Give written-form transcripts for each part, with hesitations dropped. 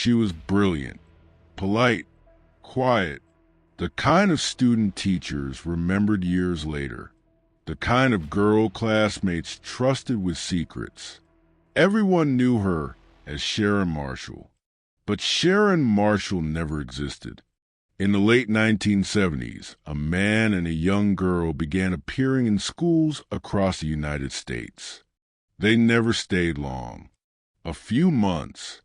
She was brilliant, polite, quiet, the kind of student teachers remembered years later, the kind of girl classmates trusted with secrets. Everyone knew her as Sharon Marshall, but Sharon Marshall never existed. In the late 1970s, a man and a young girl began appearing in schools across the United States. They never stayed long. A few months,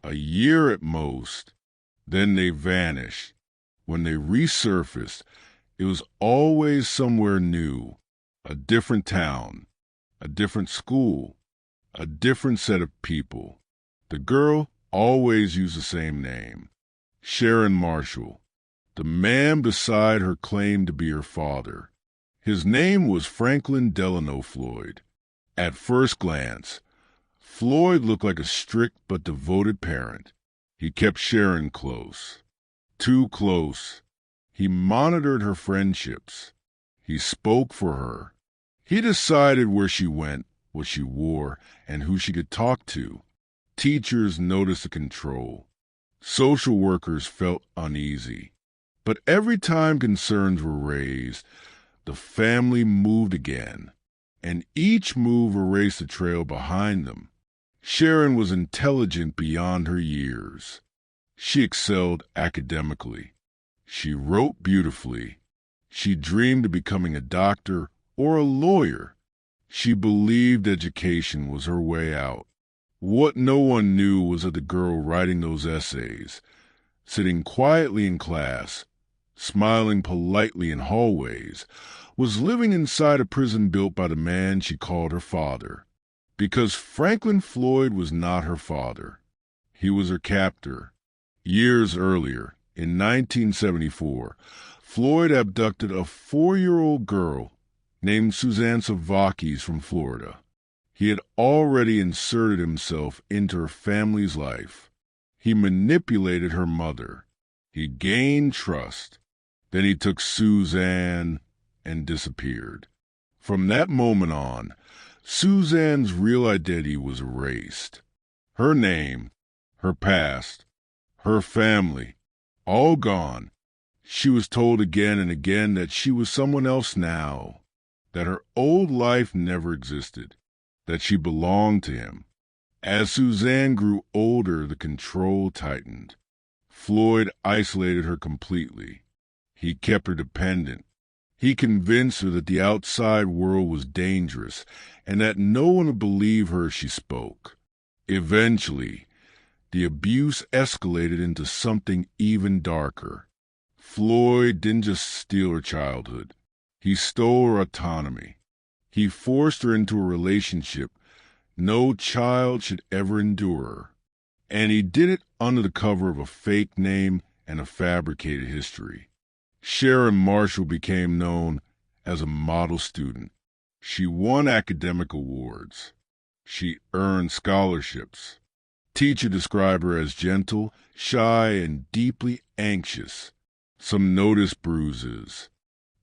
a year at most, then they vanished. When they resurfaced, it was always somewhere new, a different town, a different school, a different set of people. The girl always used the same name, Sharon Marshall. The man beside her claimed to be her father. His name was Franklin Delano Floyd. At first glance, Floyd looked like a strict but devoted parent. He kept Sharon close, too close. He monitored her friendships. He spoke for her. He decided where she went, what she wore, and who she could talk to. Teachers noticed the control. Social workers felt uneasy. But every time concerns were raised, the family moved again, and each move erased the trail behind them. Sharon was intelligent beyond her years. She excelled academically. She wrote beautifully. She dreamed of becoming a doctor or a lawyer. She believed education was her way out. What no one knew was that the girl writing those essays, sitting quietly in class, smiling politely in hallways, was living inside a prison built by the man she called her father. Because Franklin Floyd was not her father. He was her captor. Years earlier, in 1974, Floyd abducted a 4-year-old girl named Suzanne Savakis from Florida. He had already inserted himself into her family's life. He manipulated her mother. He gained trust. Then he took Suzanne and disappeared. From that moment on, Suzanne's real identity was erased. Her name, her past, her family, all gone. She was told again and again that she was someone else now, that her old life never existed, that she belonged to him. As Suzanne grew older, the control tightened. Floyd isolated her completely. He kept her dependent. He convinced her that the outside world was dangerous and that no one would believe her if she spoke. Eventually, the abuse escalated into something even darker. Floyd didn't just steal her childhood. He stole her autonomy. He forced her into a relationship no child should ever endure. And he did it under the cover of a fake name and a fabricated history. Sharon Marshall became known as a model student. She won academic awards. She earned scholarships. Teachers described her as gentle, shy, and deeply anxious. Some noticed bruises.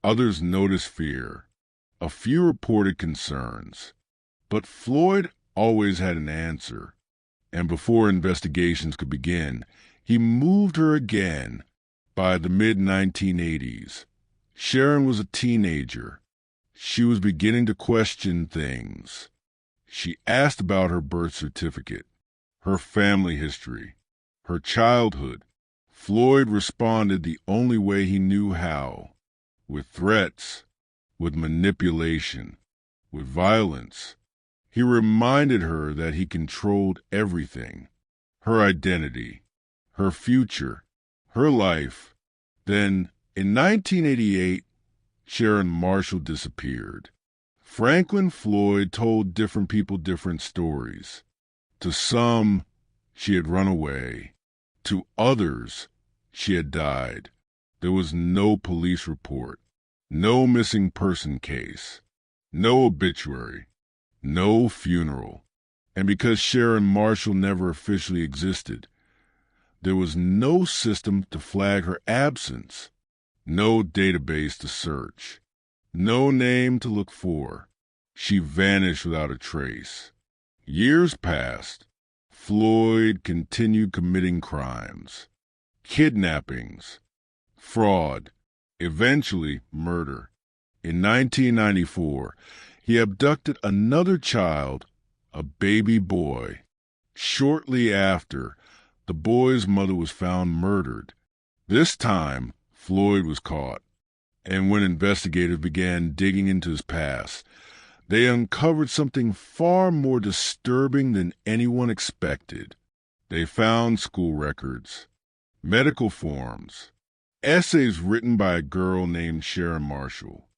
Others noticed fear. A few reported concerns. But Floyd always had an answer. And before investigations could begin, he moved her again. By the mid-1980s, Sharon was a teenager. She was beginning to question things. She asked about her birth certificate, her family history, her childhood. Floyd responded the only way he knew how, with threats, with manipulation, with violence. He reminded her that he controlled everything, her identity, her future, her life. Then, in 1988, Sharon Marshall disappeared. Franklin Floyd told different people different stories. To some, she had run away. To others, she had died. There was no police report, no missing person case, no obituary, no funeral. And because Sharon Marshall never officially existed, there was no system to flag her absence, no database to search, no name to look for. She vanished without a trace. Years passed. Floyd continued committing crimes, kidnappings, fraud, eventually murder. In 1994, he abducted another child, a baby boy. Shortly after, the boy's mother was found murdered. This time, Floyd was caught, and when investigators began digging into his past, they uncovered something far more disturbing than anyone expected. They found school records, medical forms, essays written by a girl named Sharon Marshall.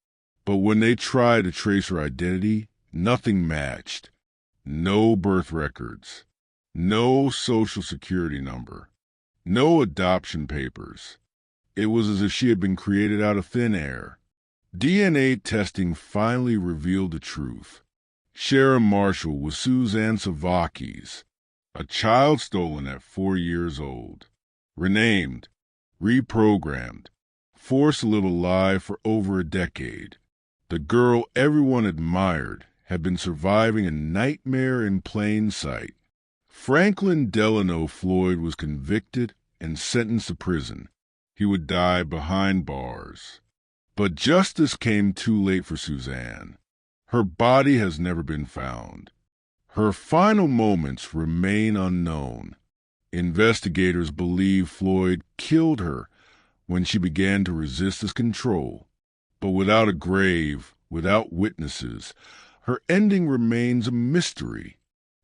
But when they tried to trace her identity, nothing matched. No birth records, no social security number, no adoption papers. It was as if she had been created out of thin air. DNA testing finally revealed the truth. Sharon Marshall was Suzanne Savakis, a child stolen at 4 years old, renamed, reprogrammed, forced to live a lie for over a decade. The girl everyone admired had been surviving a nightmare in plain sight. Franklin Delano Floyd was convicted and sentenced to prison. He would die behind bars. But justice came too late for Suzanne. Her body has never been found. Her final moments remain unknown. Investigators believe Floyd killed her when she began to resist his control. But without a grave, without witnesses, her ending remains a mystery.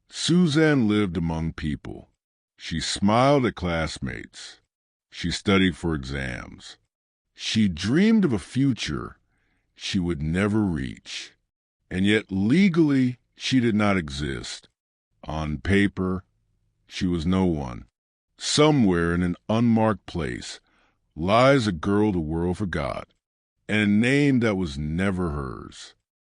Suzanne lived among people. She smiled at classmates. She studied for exams. She dreamed of a future she would never reach. And yet legally she did not exist. On paper, she was no one. Somewhere in an unmarked place lies a girl the world forgot, and a name that was never hers.